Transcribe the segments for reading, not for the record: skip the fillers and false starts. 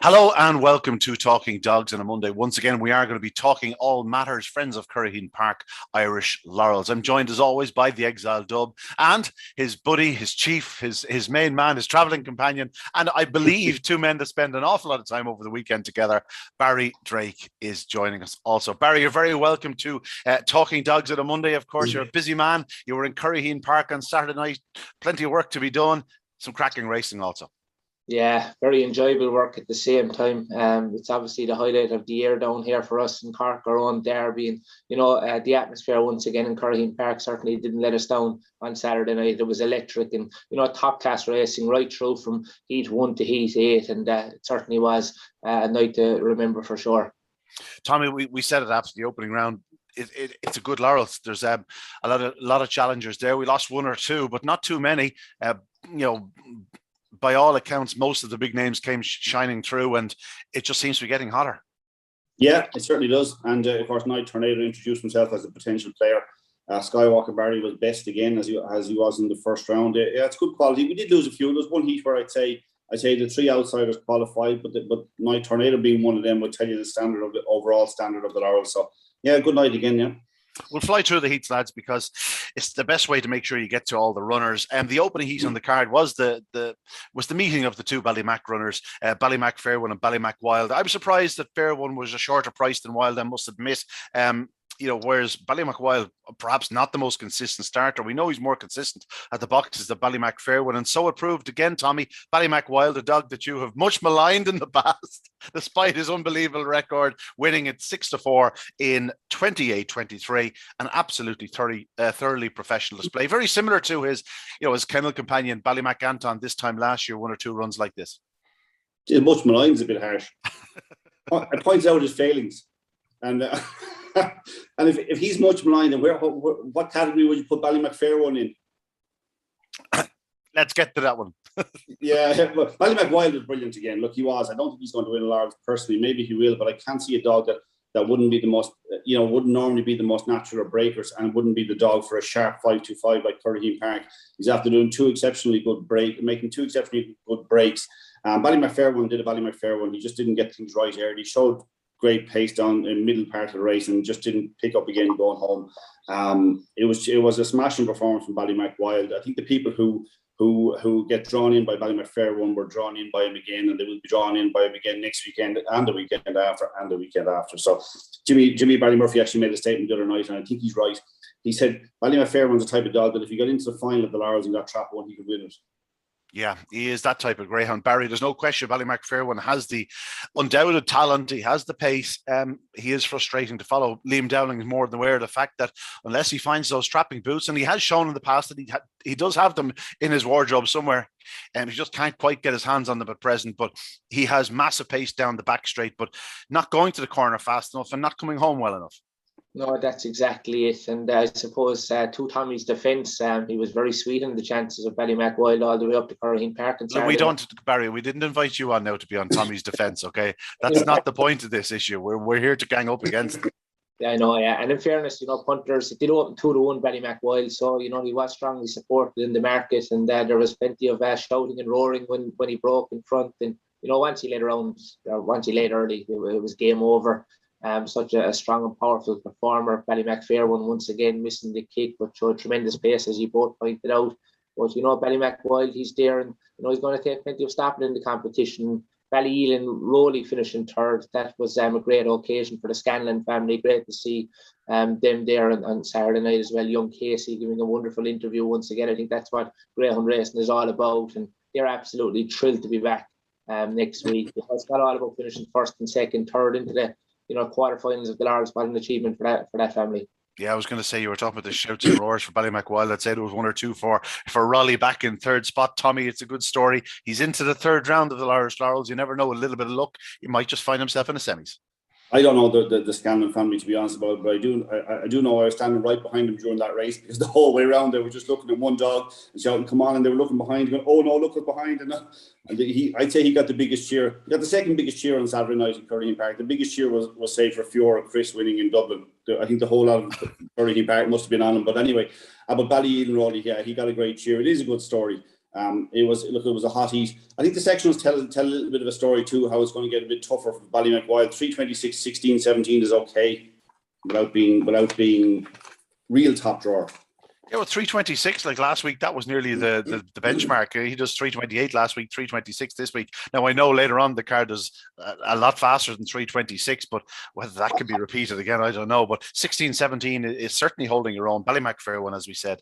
Hello and welcome to Talking Dogs on a Monday. Once again, we are going to be talking all matters friends of Greyhound Park, Irish Laurels. I'm joined as always by the Exile Dub and his buddy, his chief, his main man, his travelling companion, and I believe two men that spend an awful lot of time over the weekend together. Barry Drake is joining us also. Barry, you're very welcome to Talking Dogs on a Monday. Of course, you're a busy man. You were in Greyhound Park on Saturday night. Plenty of work to be done. Some cracking racing also. Yeah, very enjoyable work at the same time. It's obviously the highlight of the year down here for us in Cork, our own derby. And, the atmosphere once again in Greyhound Park certainly didn't let us down on Saturday night. It was electric and, top class racing right through from Heat 1 to Heat 8. And it certainly was a night to remember for sure. Tommy, we said it after the opening round. It's a good Laurels. There's a lot of challengers there. We lost one or two, but not too many. By all accounts, most of the big names came shining through, and it just seems to be getting hotter. Yeah, it certainly does. And of course, Night Tornado introduced himself as a potential player. Skywalker Barry was best again as he was in the first round. Yeah, it's good quality. We did lose a few. There's one heat where I'd say the three outsiders qualified, but Night Tornado being one of them would tell you the overall standard of the Laurels. So yeah, good night again. Yeah. We'll fly through the heats, lads, because it's the best way to make sure you get to all the runners. And the opening heat on the card was the meeting of the two Ballymac runners, Ballymac Fair One and Ballymac Wild. I was surprised that Fair One was a shorter price than Wild, I must admit. Whereas Ballymac Wild, perhaps not the most consistent starter. We know he's more consistent at the boxes than Ballymac Fair One. And so it proved again, Tommy. Ballymac Wild, a dog that you have much maligned in the past, despite his unbelievable record, winning it 6-4 in 28-23. An absolutely thoroughly professional display. Very similar to his kennel companion, Ballymac Anton, this time last year, one or two runs like this. Much maligned is a bit harsh. I pointed out his failings. And and if he's much maligned, then what category would you put Ballymac Fair One in? Let's get to that one. Yeah, well, Ballymac Wild was brilliant again. Look, he was. I don't think he's going to win a Laurels personally. Maybe he will, but I can't see a dog that wouldn't be the most, wouldn't normally be the most natural of breakers and wouldn't be the dog for a sharp 5-2-5 like Greyhound Park. He's after doing making two exceptionally good breaks. Ballymac Fair One did a Ballymac Fair One. He just didn't get things right early. He showed great pace down in middle part of the race and just didn't pick up again going home. It was a smashing performance from Ballymac Wild. I think the people who get drawn in by Ballymac Fair One were drawn in by him again, and they will be drawn in by him again next weekend and the weekend after. So Jimmy Barry Murphy actually made a statement the other night, and I think he's right. He said Ballymac Fair One's the type of dog that if he got into the final of the Laurels and got trap one, he could win it. Yeah, he is that type of greyhound. Barry, there's no question Ballymac Fair One has the undoubted talent. He has the pace. He is frustrating to follow. Liam Dowling is more than aware of the fact that unless he finds those trapping boots, and he has shown in the past that he does have them in his wardrobe somewhere, and he just can't quite get his hands on them at present. But he has massive pace down the back straight, but not going to the corner fast enough and not coming home well enough. No, that's exactly it. And I suppose to Tommy's defence, he was very sweet in the chances of Ballymac Wild all the way up to Greyhound Park. Barry, we didn't invite you on now to be on Tommy's defence, okay? That's not the point of this issue. We're here to gang up against it. Yeah, I know, yeah. And in fairness, punters, it did open 2-1 Ballymac Wild, so, he was strongly supported in the market, and there was plenty of shouting and roaring when he broke in front. And, once he laid early, it was game over. Such a strong and powerful performer. Ballymac Fair One once again missing the kick, but showed tremendous pace as you both pointed out. But Ballymac Wild, he's there, and he's going to take plenty of stopping in the competition. Ballyelan Rowley finishing third. That was a great occasion for the Scanlon family. Great to see them there on Saturday night as well. Young Casey giving a wonderful interview once again. I think that's what greyhound racing is all about, and they're absolutely thrilled to be back next week. It's not all about finishing first and second, third into the quarterfinals of the Laurels. What an achievement for that family. Yeah, I was going to say, you were talking about the shouts and roars for Ballymac Wild. I'd say there was one or two for Raleigh back in third spot. Tommy, it's a good story. He's into the third round of the Irish Laurels. You never know, a little bit of luck, he might just find himself in the semis. I don't know the Scanlon family, to be honest about it, but I do know I was standing right behind them during that race, because the whole way around they were just looking at one dog and shouting, "Come on!" and they were looking behind, going, "Oh no, look what's behind!" And I'd say he got the biggest cheer. He got the second biggest cheer on Saturday night in Greyhound Park. The biggest cheer was say for Fiora and Chris winning in Dublin. I think the whole lot of Greyhound Park must have been on him. But anyway, about Ballyelan Raleigh, yeah, he got a great cheer. It is a good story. It was a hot heat. I think the sectionals tell a little bit of a story too, how it's going to get a bit tougher for Ballymac-Wild. 3:26, 16, 17 is okay without being real top drawer. Yeah, well, 3:26 like last week, that was nearly the benchmark. He does 3:28 last week, 3:26 this week. Now I know later on the card is a lot faster than 3:26, but whether that could be repeated again, I don't know. But 16, 17 is certainly holding your own. Ballymac fair one, as we said.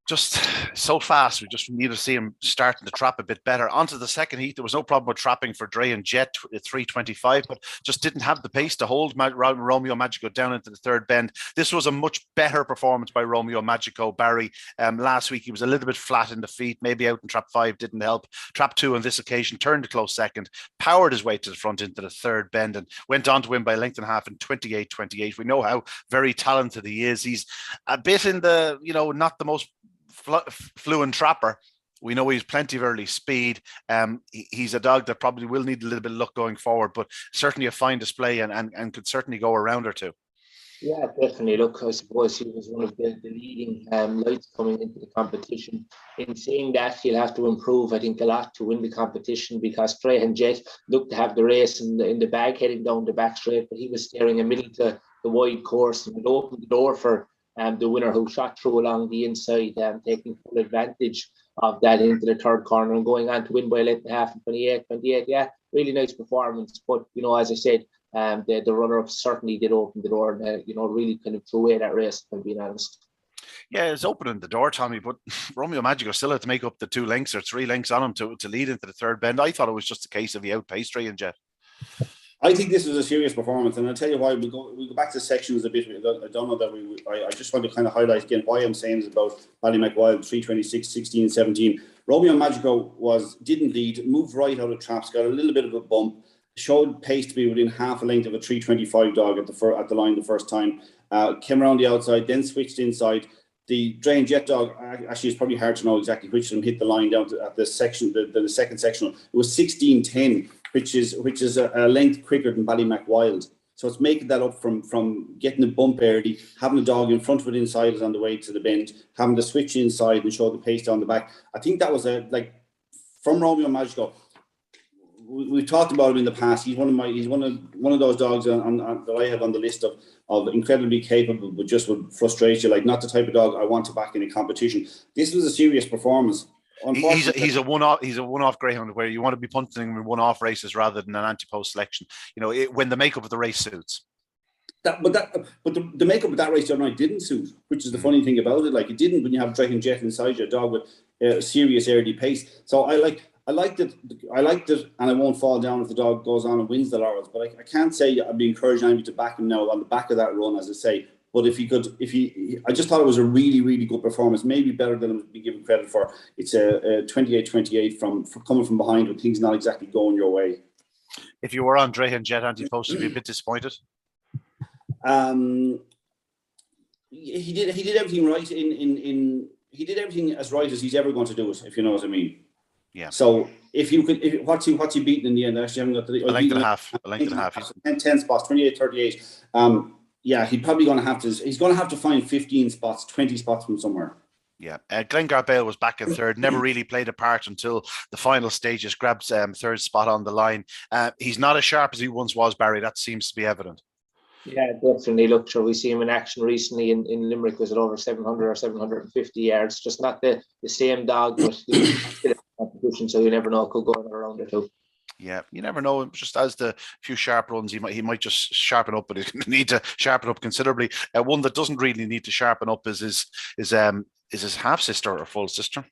Just so fast. We just need to see him starting to trap a bit better. Onto the second heat, there was no problem with trapping for Dre and Jet at 3:25, but just didn't have the pace to hold Romeo Magico down into the third bend. This was a much better performance by Romeo Magico. Barry, last week he was a little bit flat in the feet, maybe out in trap 5 didn't help. Trap 2 on this occasion turned a close second, powered his way to the front into the third bend, and went on to win by a length and a half in 28-28. We know how very talented he is. He's a bit in the, not the most fluent trapper. We know he's plenty of early speed. He's a dog that probably will need a little bit of luck going forward, but certainly a fine display and could certainly go a round or two. Yeah, definitely. Look, I suppose he was one of the leading lights coming into the competition. In saying that, he'll have to improve, I think, a lot to win the competition, because Trey and Jet looked to have the race in the bag heading down the back straight, but he was steering a middle to the wide course, and it opened the door for the winner, who shot through along the inside, taking full advantage of that into the third corner and going on to win by a length and a half in 28-28. Yeah, really nice performance. But, as I said, the runner-up certainly did open the door and, really kind of threw away that race, if I'm being honest. Yeah, it's opening the door, Tommy, but Romeo Magico still had to make up the 2 lengths or 3 lengths on him to lead into the third bend. I thought it was just a case of he outpaced Ray and Jet. I think this was a serious performance, and I'll tell you why. We go back to sections a bit. I don't know that I just want to kind of highlight again why I'm saying this about Ballymac-Wild, 3:26, 16, 17. Romeo Magico didn't lead, moved right out of traps, got a little bit of a bump, showed pace to be within half a length of a 3:25 dog at the line the first time. Came around the outside, then switched inside. The Dre and Jet dog, actually, it's probably hard to know exactly which of them hit the line down at the section, the second sectional. It was 16:10. Which is a length quicker than Ballymac-Wild. So it's making that up from getting a bump early, having a dog in front of it inside on the way to the bend, having to switch inside and show the pace down the back. I think that was from Romeo Magico. We've talked about him in the past. He's one of those dogs that I have on the list of incredibly capable, but just would frustrate you. Like, not the type of dog I want to back in a competition. This was a serious performance. He's a one-off greyhound where you want to be punting him in one-off races rather than an anti-post selection. When the makeup of the race suits. But the makeup of that race the other night didn't suit, which is the funny thing about it. Like, it didn't when you have Drake and Jet inside you, a dog with serious early pace. So I liked it, and I won't fall down if the dog goes on and wins the Laurels. But I can't say I'd be encouraging anybody to back him now on the back of that run, as I say. But I just thought it was a really, really good performance, maybe better than it would be given credit for. It's a 28-28 from coming from behind when things not exactly going your way. If you were on Dre and Jet anti-post, you'd be a bit disappointed. He did everything right. He did everything as right as he's ever going to do it, if you know what I mean. Yeah. So what's he beaten in the end? Actually, I haven't got the a length and a half. 10 spots, 28-38. Yeah, he's going to have to find 15 spots, 20 spots from somewhere. Yeah, Glenn Garbale was back in third, never really played a part until the final stages, grabs third spot on the line. He's not as sharp as he once was, Barry. That seems to be evident. Yeah, definitely. Look, sure, we see him in action recently in Limerick. Was it over 700 or 750 yards? Just not the same dog, but still competition, so you never know, could go another round or two. Yeah, you never know. Just as the few sharp runs, he might just sharpen up, but he's going to need to sharpen up considerably. One that doesn't really need to sharpen up is his half sister or full sister.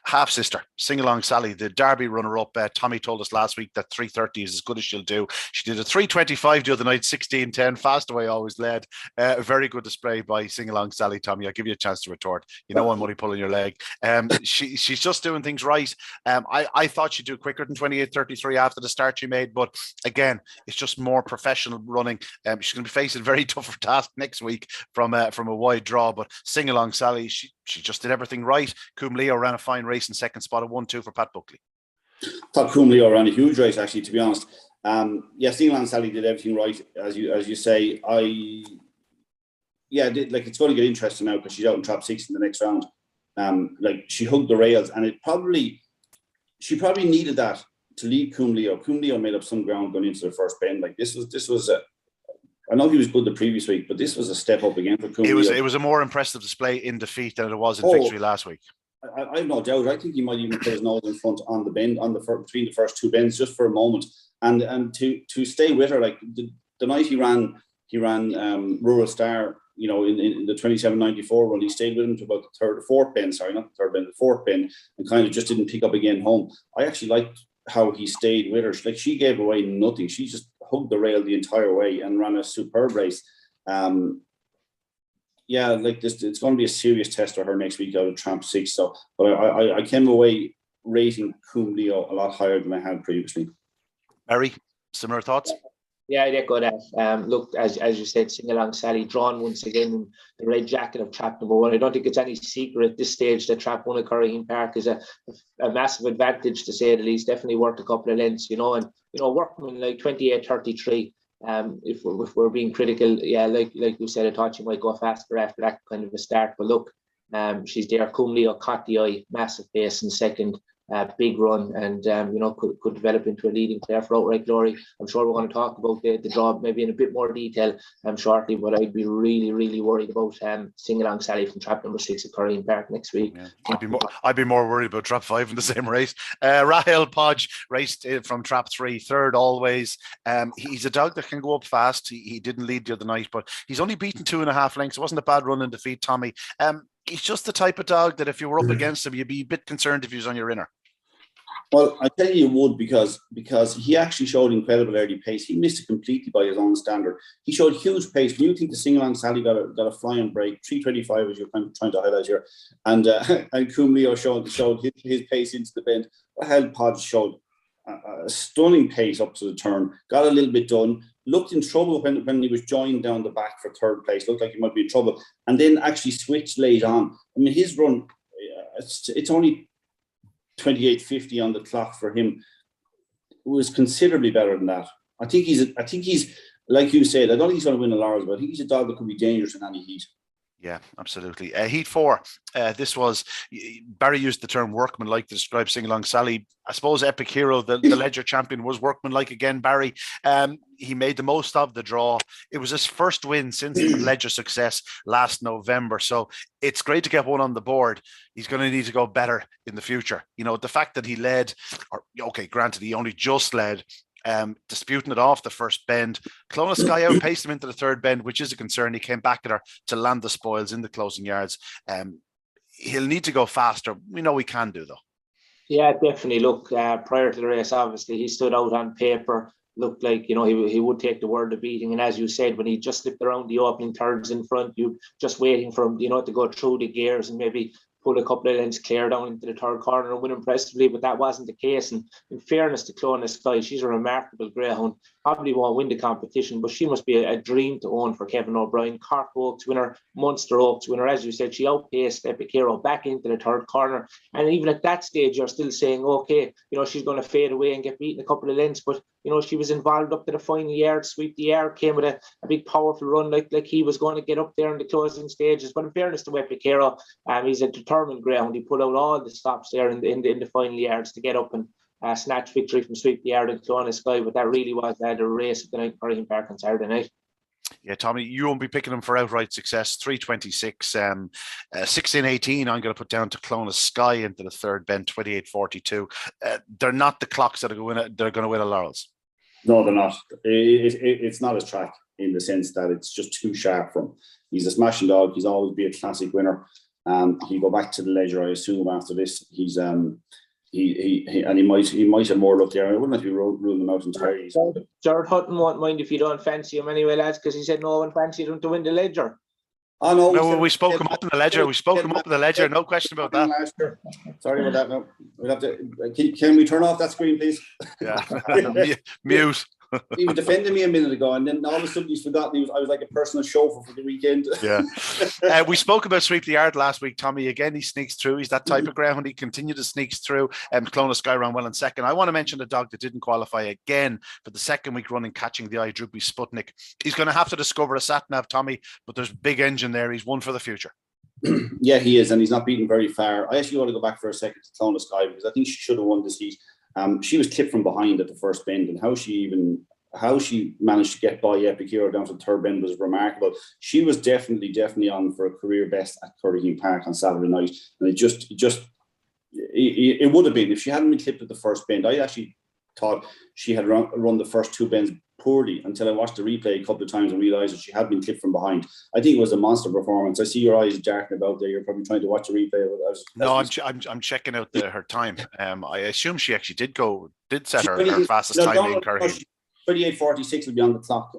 Half sister, Sing Along Sally, the Derby runner-up. Tommy told us last week that 3:30 is as good as she'll do. She did a 3:25 the other night, 16:10. Fastaway always led. A very good display by Sing Along Sally. Tommy, I'll give you a chance to retort. You know I'm only pulling your leg. She's just doing things right. I thought she'd do quicker than 28:33 after the start she made, but again, it's just more professional running. She's going to be facing a very tougher task next week from a wide draw. But Sing Along Sally, she just did everything right. Coombe Leo ran a fine race in second spot, a 1-2 for Pat Buckley. I thought Coombe Leo ran a huge race, actually, to be honest. Sing Along Sally did everything right, as you say. It's going to get interesting now because she's out in trap 6 in the next round. Like she hugged the rails, and she probably needed that to lead Cumleo. Cumleo made up some ground going into the first bend. Like this was I know he was good the previous week, but this was a step up again for Cumleo. It was a more impressive display in defeat than it was in victory last week. I have no doubt. I think he might even put his nose in front on the bend, between the first two bends, just for a moment, and to stay with her. Like the night he ran Rural Star, you know, in the 27.94 run, he stayed with him to about the fourth bend, and kind of just didn't pick up again home. I actually liked how he stayed with her. Like she gave away nothing. She just hugged the rail the entire way and ran a superb race. Yeah, like this, it's going to be a serious test for her next week out of Tramp 6. So, but I came away rating Cumleo a lot higher than I had previously. Barry, similar thoughts? Yeah, I'd echo that. Look, as you said, Sing Along Sally drawn once again in the red jacket of Trap number 1. I don't think it's any secret at this stage that Trap 1 at Curraheen Park is a massive advantage, to say the least. Definitely worth a couple of lengths, you know, and Workman like 28.33. If we're being critical, yeah, like you said, I thought she might go faster after that kind of a start. But look, she's there. Cumleo caught the eye, massive pace in second. Big run, and could develop into a leading player for Outright Glory. I'm sure we're going to talk about the draw maybe in a bit more detail shortly, but I'd be really, really worried about Sing Along Sally from Trap number 6 at Curraheen Park next week. Yeah. I'd be more worried about Trap 5 in the same race. Rahel Podge raced from Trap 3, third always. He's a dog that can go up fast. He didn't lead the other night, but he's only beaten 2.5 lengths. It wasn't a bad run in defeat, Tommy. He's just the type of dog that if you were up against him, you'd be a bit concerned if he was on your inner. Well, I tell you would, because he actually showed incredible early pace. He missed it completely by his own standard. He showed huge pace. When you think the Sing Along Sally got a flying break, 3:25 as you're kind of trying to highlight here, and Cumleo showed his pace into the bend. Rahel Podge showed a stunning pace up to the turn. Got a little bit done. Looked in trouble when he was joined down the back for third place. Looked like he might be in trouble, and then actually switched late on. I mean, his run, it's only 28.50 on the clock for him. It was considerably better than that. I think he's like you said, I don't think he's going to win the Laurels, but I think he's a dog that could be dangerous in any heat. Yeah, absolutely. Heat 4. This was, Barry used the term workmanlike to describe Sing Along Sally. I suppose Epic Hero, the Ledger champion, was workmanlike again, Barry. He made the most of the draw. It was his first win since the Ledger success last November. So it's great to get one on the board. He's going to need to go better in the future. You know, the fact that he led, granted, he only just led, disputing it off the first bend. Clona Sky outpaced him into the third bend, which is a concern. He came back at her to land the spoils in the closing yards. He'll need to go faster. We know he can do, though. Yeah, definitely. Look, prior to the race, obviously, he stood out on paper. Looked like, he would take the world of beating. And as you said, when he just slipped around the opening thirds in front, you just waiting for him, to go through the gears and maybe pull a couple of lengths clear down into the third corner and win impressively, but that wasn't the case. And in fairness to Clona Sky, she's a remarkable greyhound. Probably won't win the competition, but she must be a dream to own for Kevin O'Brien. Cork Oaks winner, Munster Oaks winner. As you said, she outpaced Epic Hero back into the third corner. And even at that stage, you're still saying, okay, she's going to fade away and get beaten a couple of lengths. But, she was involved up to the final yard, sweep the air, came with a big powerful run, like he was going to get up there in the closing stages. But in fairness to Epic Hero, he's a determined greyhound. He put out all the stops there in the final yards to get up and snatch victory from Sweep the Yard and Clona Sky, but that really was the race at the night Curraheen Park on Saturday night. Yeah, Tommy, you won't be picking him for outright success. 3:26, 16:18. I'm going to put down to Clona Sky into the third bend, 28.42. They're not the clocks that are going to win a Laurels. No, they're not. It's not his track in the sense that it's just too sharp for him. He's a smashing dog. He's always be a classic winner. He'll go back to the Ledger, I assume, after this. He's he might have more luck there. I wouldn't have to be ruling him out entirely. Jared Hutton won't mind if you don't fancy him anyway, lads, because he said no one fancied him to win the Ledger. Oh no, we spoke him up in the Ledger. We spoke him up in the Ledger. No question about that. Sorry about that. No, we'll have to. Can we turn off that screen, please? Yeah, mute. He was defending me a minute ago, and then all of a sudden he's forgotten. I was like a personal chauffeur for the weekend. Yeah. We spoke about Sweep the Yard last week, Tommy. Again, he sneaks through. He's that type of greyhound. He continued to sneak through. Clona Sky ran well in second. I want to mention the dog that didn't qualify again for the second week running, Catching the Eye, Droopy Sputnik. He's going to have to discover a sat nav, Tommy, but there's big engine there. He's one for the future. Yeah, he is, and he's not beaten very far. I actually want to go back for a second to Clone Sky, because I think she should have won this heat. She was clipped from behind at the first bend, and how she managed to get by Epic Hero down to the third bend was remarkable. She was definitely on for a career best at Curraheen Park on Saturday night, and it would have been if she hadn't been clipped at the first bend. I actually thought she had run the first two bends poorly until I watched the replay a couple of times and realised that she had been clipped from behind. I think it was a monster performance. I see your eyes darting about there. You're probably trying to watch the replay. No, I'm checking out her time. I assume she actually did set her fastest time in Curraheen. 28:46 will be on the clock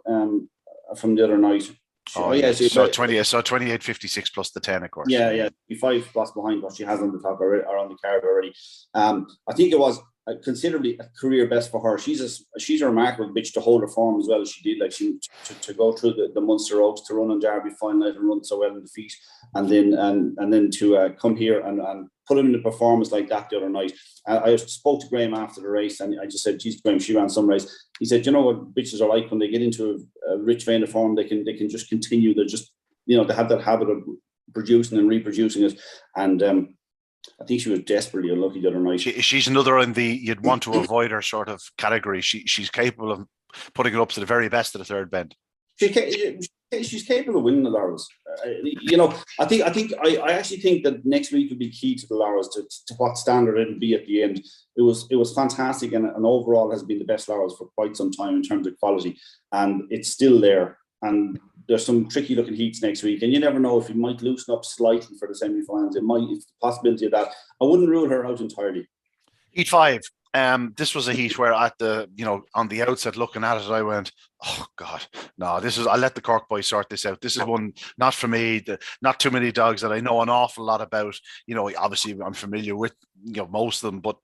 from the other night. So 28:56 plus the 10, of course. Yeah, be 5 spots behind what she has on the clock or on the card already. I think it was considerably a career best for her. She's a remarkable bitch to hold her form as well as she did. Like to go through the Munster Oaks, to run on Derby final night and run so well in the feet, and then to come here and put him in a performance like that the other night. I spoke to Graham after the race, and I just said, "Geez, Graham, she ran some race." He said, "You know what bitches are like when they get into a rich vein of form, they can just continue. They just they have that habit of producing and reproducing it." And I think she was desperately unlucky the other night. She's another in the you'd want to avoid her sort of category. She's capable of putting it up to the very best of the third bend. She's capable of winning the Laurels. I actually think that next week will be key to the Laurels, to what standard it'll be at the end. It was fantastic, and overall has been the best Laurels for quite some time in terms of quality, and it's still there. And there's some tricky looking heats next week, and you never know if it might loosen up slightly for the semi-finals. It's the possibility of that. I wouldn't rule her out entirely. Heat 5. This was a heat where on the outset looking at it, I went, oh God, no, I'll let the Cork boys sort this out. This is one not for me. Not too many dogs that I know an awful lot about. Obviously I'm familiar with most of them, but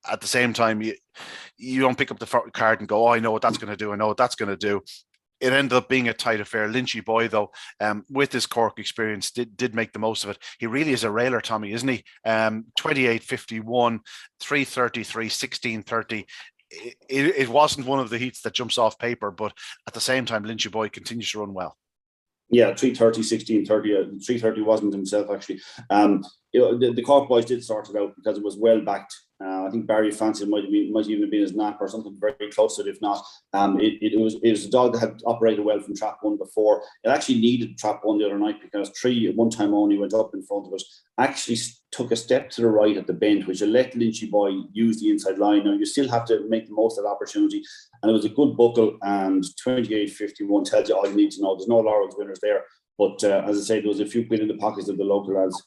at the same time, you don't pick up the card and go, oh, I know what that's going to do. I know what that's going to do. It ended up being a tight affair. Lynchy boy, though, with his Cork experience, did make the most of it. He really is a railer, Tommy, isn't he? 28:51, 3:33, 16:30. It wasn't one of the heats that jumps off paper, but at the same time, Lynchy boy continues to run well. Yeah, 3:30, 16:30. 3:30 wasn't himself, actually. The Cork boys did sort it out because it was well backed. I think Barry fancied might even have been his nap or something very close to it. If not, it was a dog that had operated well from trap 1 before. It actually needed trap 1 the other night because 3 at one time only went up in front of us. Actually took a step to the right at the bend, which will let Lynchy boy use the inside line. Now you still have to make the most of that opportunity, and it was a good buckle. And 28:51 tells you all you need to know. There's no Laurels winners there, but as I say, there was a few quid in the pockets of the local lads.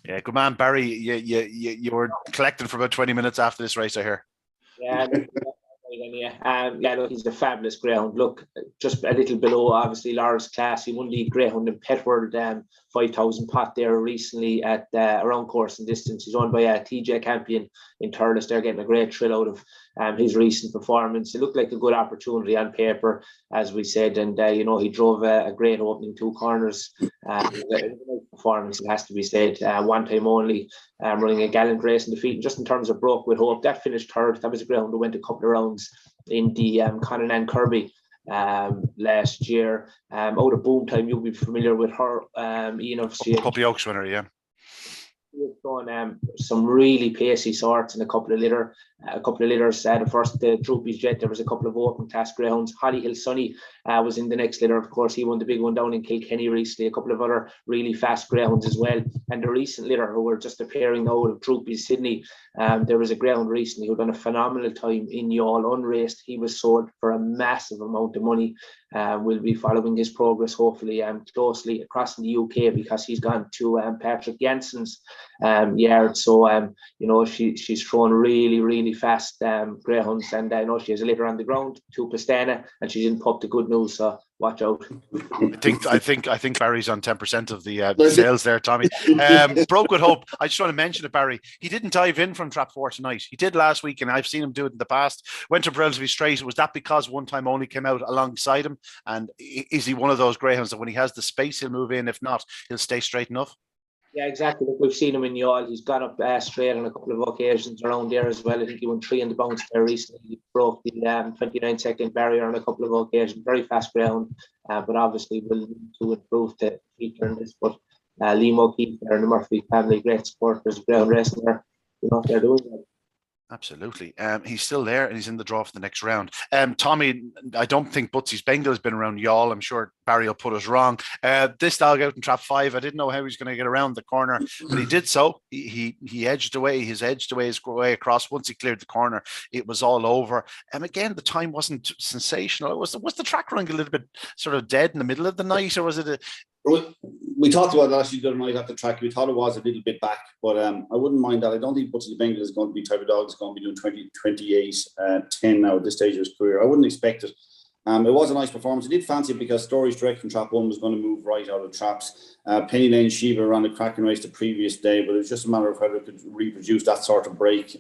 Yeah, good man, Barry. You were collecting for about 20 minutes after this race, I hear. Yeah. Look, he's a fabulous greyhound. Look, just a little below, obviously, Laura's class. He won the greyhound in Petworld 5,000 pot there recently at around course and distance. He's owned by TJ Campion in Thurles. They're getting a great thrill out of his recent performance. It looked like a good opportunity on paper, as we said, and he drove a great opening 2 corners. Performance, it has to be said. One time only, running a gallant race in the feet. And just in terms of Broke with Hope, that finished third. That was a greyhound who went a couple of rounds in the Conan and Kirby last year. Out of Boom Time, you'll be familiar with her. Ian, Puppy Oaks winner, yeah. He's done some really pacey sorts in a couple of litters. The first Droopy's Jet, there was a couple of open class greyhounds. Holly Hill Sunny was in the next litter. Of course, he won the big one down in Kilkenny recently. A couple of other really fast greyhounds as well. And the recent litter who were just appearing out of Droopy's Sydney. There was a greyhound recently who done a phenomenal time in Youghal unraced. He was sold for a massive amount of money. We'll be following his progress hopefully closely across in the UK because he's gone to Patrick Jensen's yard. So she's thrown really, really fast greyhounds, and I know she has a litter on the ground to Pastana, and she's in pup to good news. So watch out. I think Barry's on 10% of the sales there, Tommy. Broke with Hope. I just want to mention it, Barry. He didn't dive in from trap 4 tonight. He did last week, and I've seen him do it in the past. Went to relatively straight. Was that because One Time Only came out alongside him? And is he one of those greyhounds that when he has the space, he'll move in? If not, he'll stay straight enough? Yeah, exactly. Look, we've seen him in Youghal. He's gone up straight on a couple of occasions around there as well. I think he won 3 in the bounce there recently. He broke the 29-second barrier on a couple of occasions. Very fast greyhound, but obviously will need to improve to feature in this. But Liam O'Keefe there and the Murphy family, great supporters, ground wrestler. They're doing that. Absolutely. He's still there and he's in the draw for the next round. Tommy, I don't think Butsy's Bengal has been around y'all. I'm sure Barry will put us wrong. This dog out in trap 5, I didn't know how he was going to get around the corner, but he did so. He edged away. He's edged away his way across. Once he cleared the corner, it was all over. Again, the time wasn't sensational. Was the track running a little bit sort of dead in the middle of the night, or was it We talked about last year the other night at the track. We thought it was a little bit back, but I wouldn't mind that. I don't think Butsy Bengal is going to be the type of dog that's going to be doing 28-10 now at this stage of his career. I wouldn't expect it. It was a nice performance. I did fancy it because Stories Direct from trap 1 was going to move right out of traps. Penny Lane Sheba ran a cracking race the previous day, but it was just a matter of whether it could reproduce that sort of break.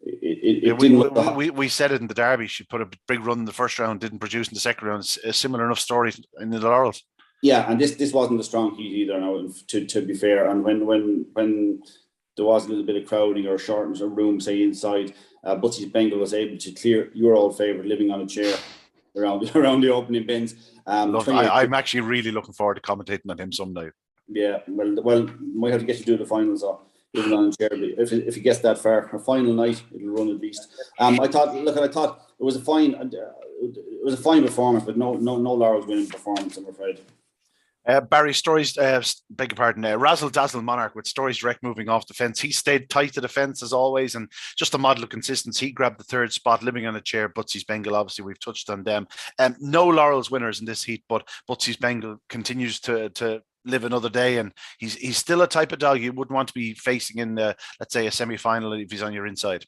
We said it in the Derby. She put a big run in the first round, didn't produce in the second round. A similar enough story in the Laurels. Yeah, and this wasn't a strong heat either. Now, to be fair, and when there was a little bit of crowding or shortness of room, say inside, Butsy's Bengal was able to clear your old favourite living on a chair around the opening bins. I'm actually really looking forward to commentating on him someday. Yeah, well, might have to get you to do the finals or living on a chair if he gets that far. A final night, it'll run at least. I thought it was a fine performance, but no Laurels winning performance, I'm afraid. Barry Stories, beg your pardon, Razzle Dazzle Monarch with Stories Direct moving off the fence. He stayed tight to the fence as always, and just a model of consistency. He grabbed the third spot, living on a chair. Butsy's Bengal, obviously, we've touched on them. No Laurels winners in this heat, but Butsy's Bengal continues to live another day, and he's still a type of dog you wouldn't want to be facing in, let's say, a semi-final if he's on your inside.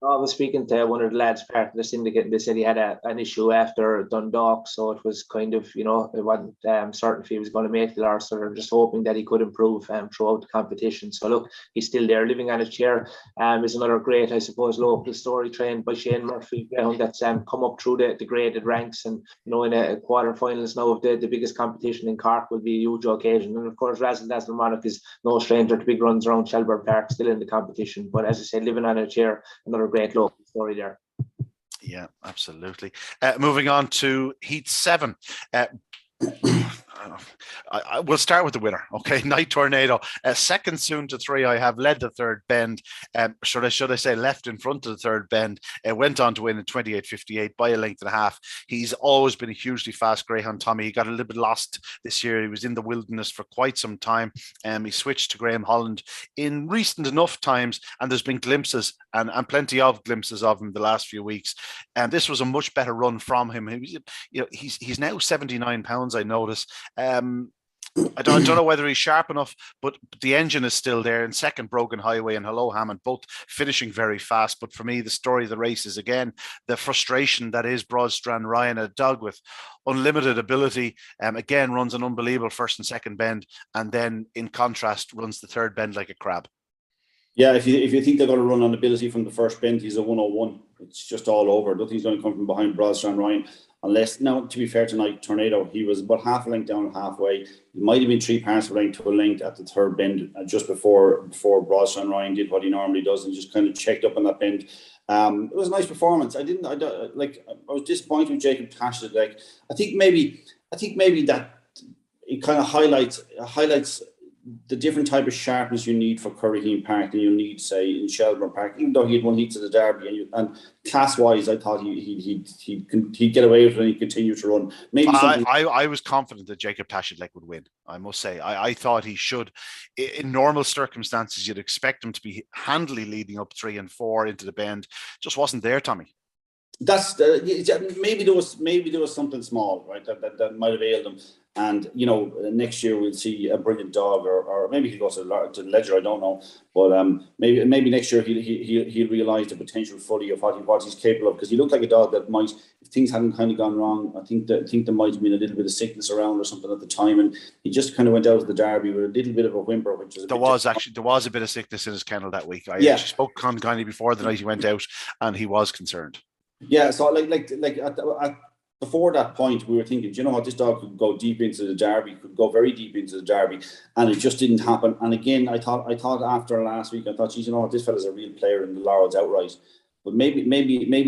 I was speaking to one of the lads part of the syndicate, and they said he had an issue after Dundalk, so it was kind of, it wasn't certain if he was going to make the Laurels, so they're just hoping that he could improve throughout the competition. So look, he's still there, living on a chair. Is another great, I suppose, local story trained by Shane Murphy, Greyhound, that's come up through the graded ranks, and in a quarterfinals now of the biggest competition in Cork will be a huge occasion. And of course, Razzle Dazzle Monarch is no stranger to big runs around Shelburne Park, still in the competition. But as I said, living on a chair, another great local story there. Yeah, absolutely. Moving on to Heat 7. I will start with the winner. Okay, Night Tornado. Second soon to 3. I have led the third bend. Should I say left in front of the third bend. Went on to win in 28.58 by a length and a half. He's always been a hugely fast greyhound, Tommy. He got a little bit lost this year. He was in the wilderness for quite some time. He switched to Graham Holland in recent enough times, and there's been glimpses and plenty of glimpses of him the last few weeks. And this was a much better run from him. He's now 79 pounds. I notice. I don't know whether he's sharp enough, but the engine is still there. And second, Broken Highway and Hello Hammond, both finishing very fast. But for me, the story of the race is, again, the frustration that is Broadstrand Ryan, a dog with unlimited ability. Again, runs an unbelievable first and second bend, and then in contrast, runs the third bend like a crab. Yeah, if you think they're going to run on ability from the first bend, he's a 101. It's just all over. Nothing's going to come from behind Broadstrand Ryan. Unless, now, to be fair tonight, Tornado, he was about half a length down halfway. It might have been 3/4 of a length to a length at the third bend, just before Broadstrand Ryan did what he normally does and just kind of checked up on that bend. It was a nice performance. I was disappointed with Jacob Tashett. I think maybe that it kind of highlights the different type of sharpness you need for Curraheen Park than you need, say, in Shelburne Park. Even though he had won heats of the Derby, and class-wise, I thought he'd get away with it and he'd continue to run. Maybe I was confident that Jacob Tashett would win. I must say, I thought he should. In normal circumstances, you'd expect him to be handily leading up 3 and 4 into the bend. Just wasn't there, Tommy. That's maybe there was something small, right, that might have ailed him. And next year we'll see a brilliant dog, or maybe he goes to the Ledger. I don't know, but maybe next year he'll realise the potential fully of what he's capable of. Because he looked like a dog that might, if things hadn't kind of gone wrong, I think there might have been a little bit of sickness around or something at the time, and he just kind of went out of the Derby with a little bit of a whimper, which is there was a bit of sickness in his kennel that week. I actually spoke to Con Connie before the night he went out, and he was concerned. Yeah, so before that point, we were thinking, you know what, this dog could go deep into the Derby, could go very deep into the Derby, and it just didn't happen. And again, I thought after last week, I thought, geez, you know what, this fella's a real player in the Laurels outright. But maybe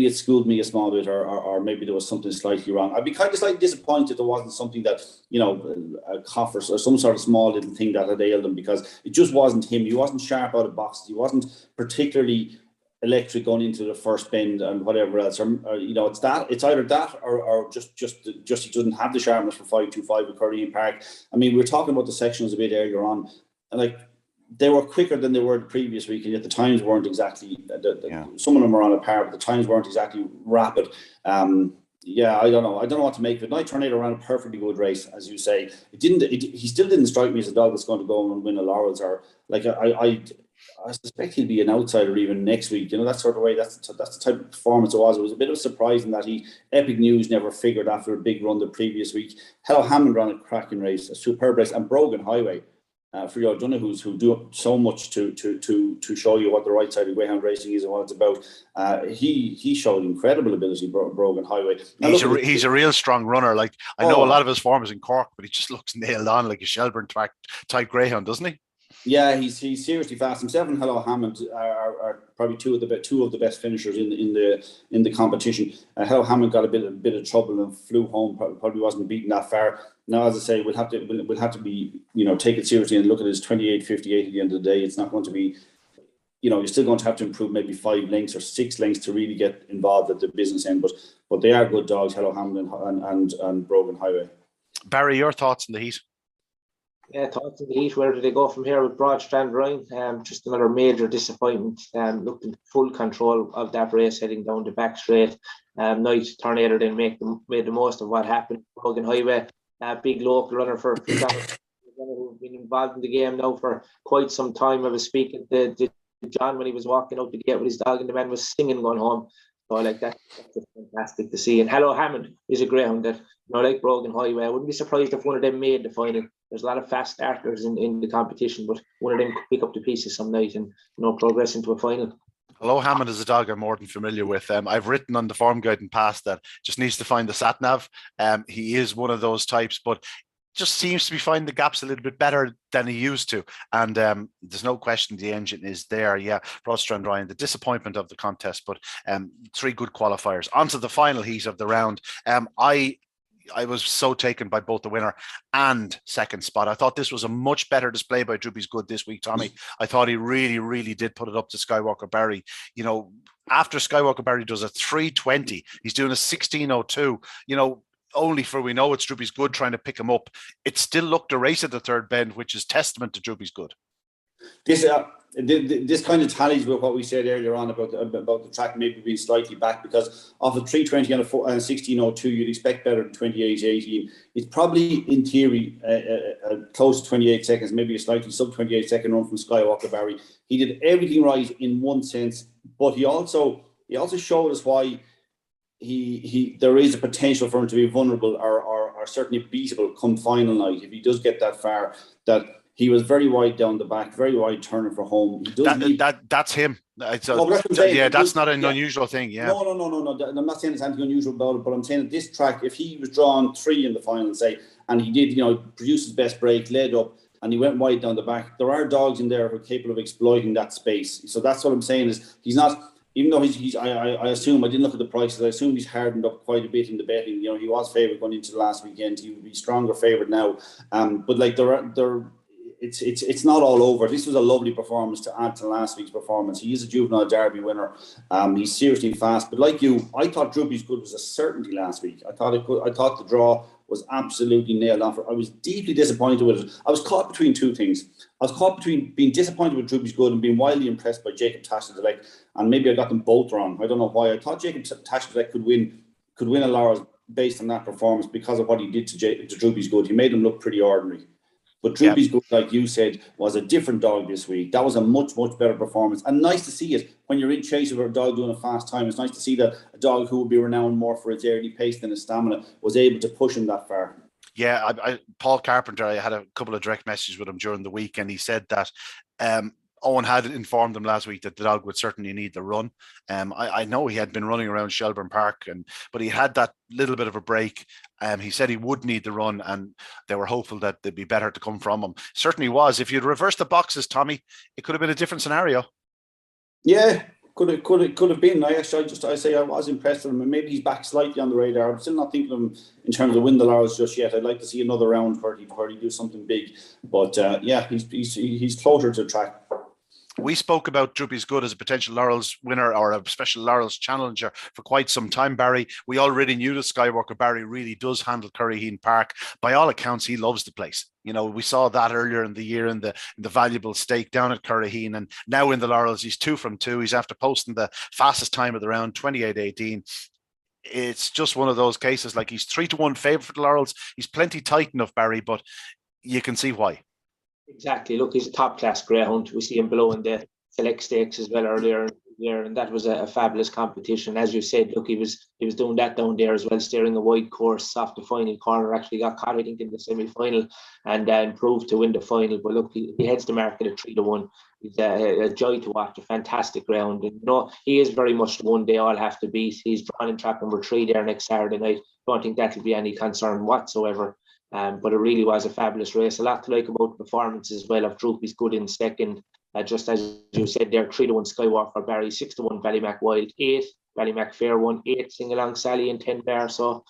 it schooled me a small bit, or maybe there was something slightly wrong. I'd be kind of slightly disappointed there wasn't something that, a cough or some sort of small little thing that had ailed him, because it just wasn't him. He wasn't sharp out of boxes. He wasn't particularly electric going into the first bend and whatever else. It's either that or just he doesn't have the sharpness for 5.25 with Curry Park. I mean, we were talking about the sections a bit earlier on, and like, they were quicker than they were the previous week, and yet the times weren't exactly. Some of them were on a par, but the times weren't exactly rapid. I don't know. I don't know what to make of it. Night Tornado ran a perfectly good race, as you say. He still didn't strike me as a dog that's going to go and win a Laurels, or like I suspect he'll be an outsider even next week. That sort of way. That's the type of performance it was. It was a bit of surprising that Epic News never figured after a big run the previous week. Hello Hammond ran a cracking race, a superb race, and Brogan Highway. For your Donohues who do so much to show you what the right side of Greyhound racing is and what it's about, he showed incredible ability, Brogan Highway. Now, he's a real strong runner. Like, I know a lot of his form is in Cork, but he just looks nailed on like a Shelburne track type Greyhound, doesn't he? Yeah, he's seriously fast. Himself and Hello Hammond are probably two of the best finishers in the competition. Hello Hammond got a bit of trouble and flew home. Probably wasn't beaten that far. Now, as I say, we'll have to be, take it seriously and look at his 28.58 at the end of the day. It's not going to be, you're still going to have to improve maybe 5 lengths or 6 lengths to really get involved at the business end. But they are good dogs, Hello Hammond and Brogan Highway. Barry, your thoughts on the heat? Yeah, thoughts on the heat. Where do they go from here with Broadstrand Ryan? Just another major disappointment. Looked in full control of that race heading down the back straight. Night Tornado then made the most of what happened. Brogan Highway. Big local runner for who's been involved in the game now for quite some time. I was speaking to John when he was walking out to get with his dog, and the man was singing going home. So like that's just fantastic to see. And Hello Hammond is a greyhound that, like Brogan Highway, I wouldn't be surprised if one of them made the final. There's a lot of fast starters in the competition, but one of them could pick up the pieces some night and progress into a final. Hello Hammond is a dog I'm more than familiar with. I've written on the form guide in past that just needs to find the sat nav. He is one of those types, but just seems to be finding the gaps a little bit better than he used to. And there's no question the engine is there. Yeah, Broadstrand Ryan, the disappointment of the contest, but 3 good qualifiers. Onto the final heat of the round. I was so taken by both the winner and second spot. I thought this was a much better display by Droopy's Good this week, Tommy. I thought he really, really did put it up to Skywalker Barry. After Skywalker Barry does a 3:20, he's doing a 16:02. Only for we know it's Droopy's Good trying to pick him up. It still looked a race at the third bend, which is testament to Droopy's Good. This kind of tallies with what we said earlier on about the track maybe being slightly back, because of a 3:20 and a 16:02, you'd expect better than 28.18. It's probably in theory close to 28 seconds, maybe a slightly sub 28 second run from Skywalker Barry. He did everything right in one sense, but he also showed us why there is a potential for him to be vulnerable or certainly beatable come final night if he does get that far. That he was very wide down the back, very wide turning for home. That's him. That's not an unusual thing. Yeah. No. I'm not saying there's anything unusual about it, but I'm saying that this track, if he was drawn 3 in the final, say, and he did, produce his best break, led up, and he went wide down the back, there are dogs in there who are capable of exploiting that space. So that's what I'm saying is he's not. Even though I assume, I didn't look at the prices, I assume he's hardened up quite a bit in the betting. He was favoured going into the last weekend. He would be stronger favoured now. But like it's not all over. This was a lovely performance to add to last week's performance. He is a juvenile derby winner. He's seriously fast. But like you, I thought Droopy's Good was a certainty last week. I thought the draw was absolutely nailed on. I was deeply disappointed with it. I was caught between 2 things. I was caught between being disappointed with Droopy's Good and being wildly impressed by Jacob Tashdalek, and maybe I got them both wrong. I don't know why. I thought Jacob Tashdalek could win a Laurels based on that performance because of what he did to Droopy's Good. He made him look pretty ordinary. But Droopy's Good, like you said, was a different dog this week. That was a much, much better performance. And nice to see it when you're in chase of a dog doing a fast time. It's nice to see that a dog who would be renowned more for its early pace than its stamina was able to push him that far. Yeah, Paul Carpenter, I had a couple of direct messages with him during the week, and he said that Owen had informed him last week that the dog would certainly need the run. I know he had been running around Shelburne Park, but he had that little bit of a break. He said he would need the run, and they were hopeful that there'd be better to come from him. Certainly was. If you'd reversed the boxes, Tommy, it could have been a different scenario. Yeah, could have been. I say I was impressed with him, and maybe he's back slightly on the radar. I'm still not thinking of him in terms of win the Laurels just yet. I'd like to see another round where he do something big. But he's closer to track. We spoke about Droopy's Good as a potential Laurels winner or a special Laurels challenger for quite some time, Barry. We already knew that Skywalker Barry really does handle Curryheen Park. By all accounts, he loves the place. We saw that earlier in the year in the valuable stake down at Curryheen, and now in the Laurels, he's 2 from 2. He's after posting the fastest time of the round, 28:18. It's just one of those cases, like he's 3-1 favourite for the Laurels. He's plenty tight enough, Barry, but you can see why. Exactly. Look, he's a top class greyhound. We see him below in the select stakes as well earlier there, and that was a fabulous competition. As you said, look, he was doing that down there as well, steering a wide course off the final corner. Actually got caught, I think, in the semi-final and improved to win the final. But look, he heads the market at 3-1. He's a joy to watch, a fantastic ground. And he is very much the one they all have to beat. He's drawn in trap number 3 there next Saturday night. Don't think that'll be any concern whatsoever. But it really was a fabulous race. A lot to like about the performance as well of Droopy's Good in second. Just as you said there, 3-1 Skywalker Barry, 6-1 Ballymac Wild, 8 Ballymac Fair 1, 8 Sing Along Sally and 10 Bear. So,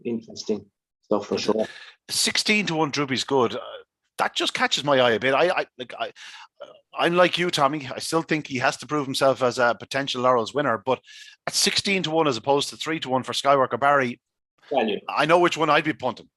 interesting stuff for sure. 16-1 Droopy's Good. That just catches my eye a bit. I'm like you, Tommy. I still think he has to prove himself as a potential Laurels winner. But at 16-1 as opposed to 3-1 for Skywalker Barry, I know which one I'd be punting.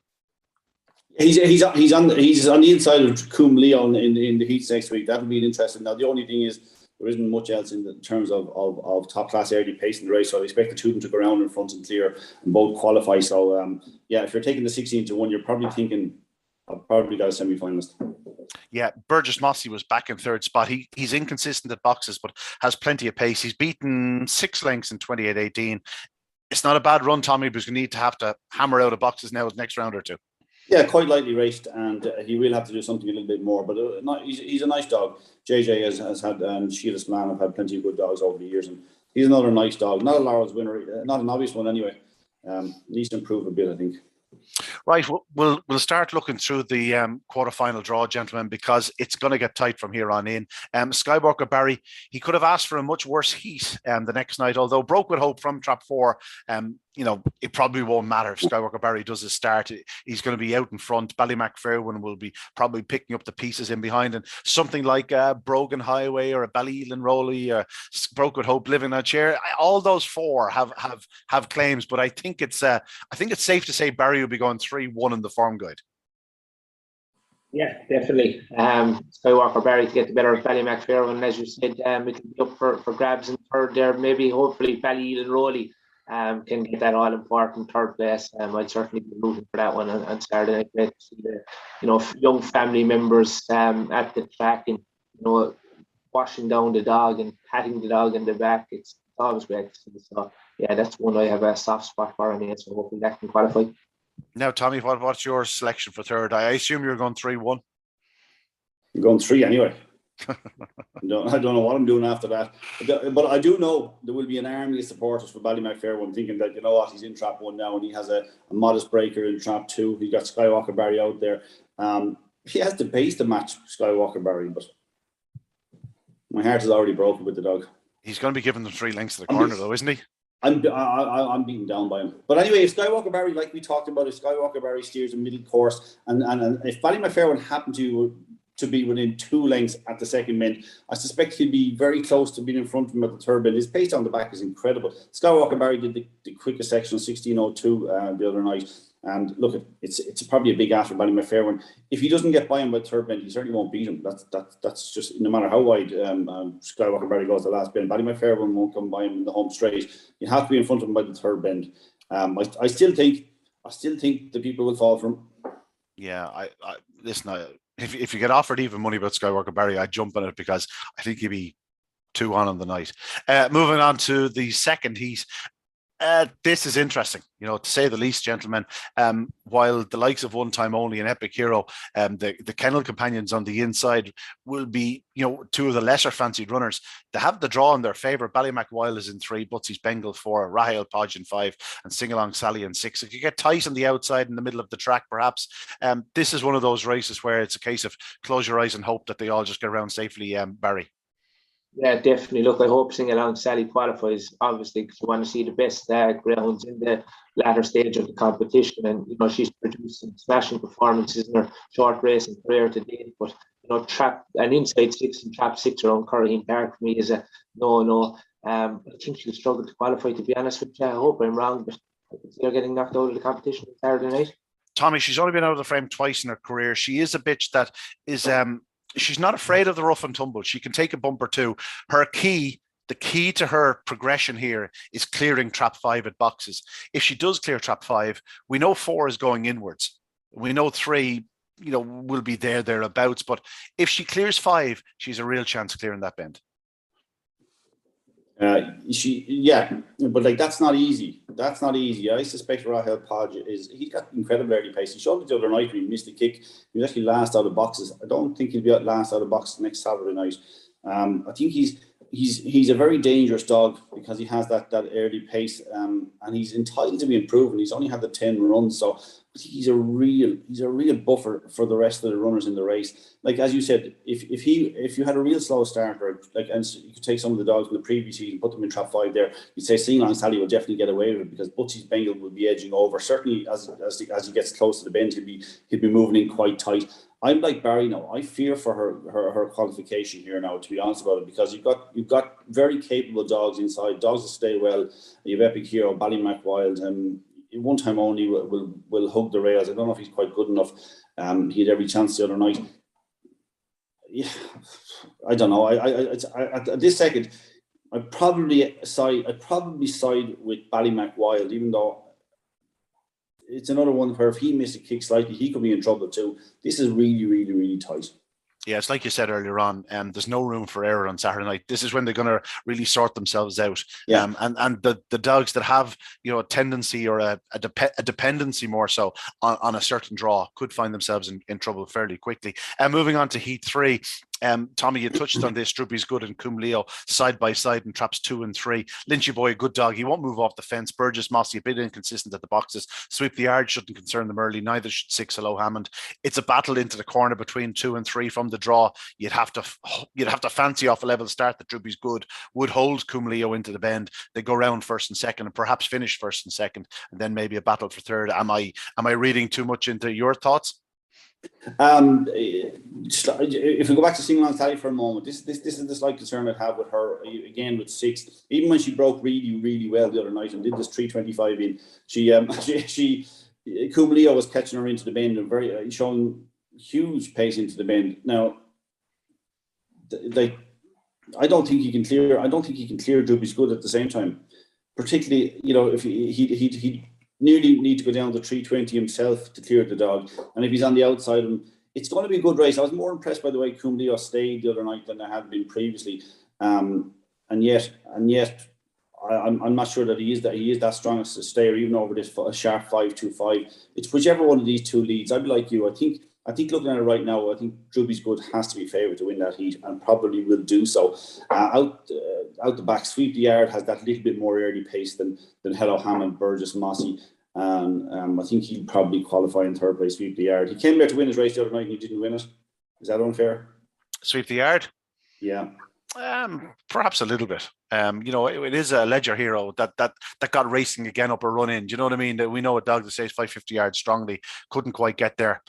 He's on the inside of Coombe Leon in the heats next week. That'll be interesting. Now the only thing is there isn't much else in terms of top class early pace in the race. So I expect the two of them to go around in front and clear and both qualify. So if you're taking the 16-1, you're probably thinking I've probably got a semi-finalist. Yeah, Burgess Mossy was back in third spot. He's inconsistent at boxes, but has plenty of pace. He's beaten 6 lengths in 28:18. It's not a bad run, Tommy, but you have to hammer out of boxes now the next round or two. Yeah, quite lightly raced, and he will have to do something a little bit more. But he's a nice dog. JJ has had, and Sheila Slan have had plenty of good dogs over the years, and he's another nice dog. Not a Laurels winner, not an obvious one anyway. Needs to improve a bit, I think. Right, we'll start looking through the quarterfinal draw, gentlemen, because it's going to get tight from here on in. Skywalker Barry, he could have asked for a much worse heat the next night, although broke with hope from trap 4. It probably won't matter if Skywalker Barry does his start. He's going to be out in front. Ballymac Fairwin will be probably picking up the pieces in behind, and something like Brogan Highway or a Ballyelin Rowley or Broke with Hope Living Out Chair. All those 4 have claims, but I think it's safe to say Barry will be going 3-1 in the form guide. Yeah, definitely. Skywalker Barry to get the better of Ballymac Fairwin, as you said, it'll be up for grabs in third there. Maybe hopefully Ballyelin Rowley can get that all important third place. I'd certainly be rooting for that one on Saturday night. Great to see the young family members at the track and washing down the dog and patting the dog in the back. It's always great to see. So yeah, that's one I have a soft spot for, and so hopefully that can qualify. Now, Tommy, what's your selection for third? I assume you're going 3-1. I'm going 3 anyway. I don't know what I'm doing after that, but I do know there will be an army of supporters for Ballymac Fairwin thinking that he's in trap 1 now and he has a modest breaker in trap 2. He got Skywalker Barry out there. He has the pace to match Skywalker Barry, but my heart is already broken with the dog. He's going to be giving them 3 lengths to the corner, though, isn't he? I'm beaten down by him. But anyway, if Skywalker Barry, like we talked about, if Skywalker Barry steers a middle course, and if Ballymac Fairwin happened to be within 2 lengths at the second bend, I suspect he'll be very close to being in front of him at the third bend. His pace on the back is incredible. Skywalker Barry did the quickest section of 16:02 the other night. And look, it's probably a big ask for Ballymac Fairwin. If he doesn't get by him by the third bend, he certainly won't beat him. That's just, no matter how wide Skywalker Barry goes the last bend, Ballymac Fairwin won't come by him in the home straight. You have to be in front of him by the third bend. I still think the people will fall for him. Yeah, listen. If you get offered even money about Skywalker Barry, I'd jump on it because I think he'd be 2 on the night. Moving on to the second heat. This is interesting, to say the least, gentlemen. While the likes of One Time Only and Epic Hero, the kennel companions on the inside will be, 2 of the lesser fancied runners. They have the draw in their favour. Ballymac Wild is in 3, Butsy's Bengal 4, Rahel Podge in 5, and Sing Along Sally in 6. If you get tight on the outside in the middle of the track, perhaps, this is one of those races where it's a case of close your eyes and hope that they all just get around safely, Barry. Yeah, definitely. Look, I hope Sing Along Sally qualifies, obviously, because we want to see the best greyhounds in the latter stage of the competition. And, she's produced some smashing performances in her short racing career to date. But, an inside six and trap six around Curraheen Park for me is a no. I think she'll struggle to qualify, to be honest with you. I hope I'm wrong, but I can see her getting knocked out of the competition on Saturday night. Tommy, she's only been out of the frame twice in her career. She is a bitch that is she's not afraid of the rough and tumble. She can take a bump or two. The key to her progression here is clearing trap 5 at boxes. If she does clear trap 5, we know 4 is going inwards. We know 3, will be thereabouts. But if she clears 5, she's a real chance of clearing that bend. But that's not easy. That's not easy. I suspect Rahel Podge he's got incredible early pace. He showed it the other night when he missed the kick. He was actually last out of boxes. I don't think he'll be last out of boxes next Saturday night. I think he's a very dangerous dog because he has that early pace, and he's entitled to be improving. He's only had the 10 runs, so he's a real buffer for the rest of the runners in the race. Like as you said, if you had a real slow starter, and you could take some of the dogs in the previous season, put them in trap 5 there, you'd say Sing Along Sally will definitely get away with it because Butchie's Bengal will be edging over. Certainly as he gets close to the bend, he'll be moving in quite tight. I'm like Barry now. I fear for her qualification here now, to be honest about it, because you've got very capable dogs inside, dogs that stay well. You've Epic Hero, Ballymac Wild, one time only will hug the rails. I don't know if he's quite good enough. He had every chance the other night. Yeah, I don't know. At this second, I'd probably side with Ballymac Wild, even though it's another one where if he missed a kick slightly, he could be in trouble too. This is really, really, really tight. Yeah, it's like you said earlier on, there's no room for error on Saturday night. This is when they're going to really sort themselves out. Yeah. And the dogs that have, a tendency or a dependency more so on a certain draw could find themselves in trouble fairly quickly. And moving on to Heat 3, Tommy, you touched on this. Druby's Good and Cum Leo side by side in traps 2 and 3. Lynchy Boy, a good dog. He won't move off the fence. Burgess Mossy, a bit inconsistent at the boxes. Sweep the Yard shouldn't concern them early. Neither should 6 Hello Hammond. It's a battle into the corner between 2 and 3 from the draw. You'd have to fancy off a level start that Druby's Good would hold Cum Leo into the bend. They go round first and second, and perhaps finish first and second, and then maybe a battle for third. Am I reading too much into your thoughts? If we go back to Sing Along Sally for a moment, this is the slight concern I have with her again with 6. Even when she broke really, really well the other night and did this 325 in, she Cum Leo was catching her into the bend and very showing huge pace into the bend. Now, I don't think he can clear Druby's Good at the same time. Particularly, if he nearly need to go down to 320 himself to clear the dog. And if he's on the outside of him, it's going to be a good race. I was more impressed by the way Cum Leo stayed the other night than I had been previously. And yet I'm not sure that he is that strong as a stayer, even over this sharp 5.25. It's whichever one of these two leads. I'd be like you. I think looking at it right now, I think Druby's Good has to be favoured to win that heat and probably will do so. Out the back, Sweep the Yard has that little bit more early pace than Hello Hammond, Burgess Mossy. I think he'll probably qualify in third place, Sweep the Yard. He came there to win his race the other night and he didn't win it. Is that unfair? Sweep the Yard? Yeah. Perhaps a little bit. It is a ledger hero that got racing again up a run in. Do you know what I mean? That we know a dog that says 550 yards strongly couldn't quite get there.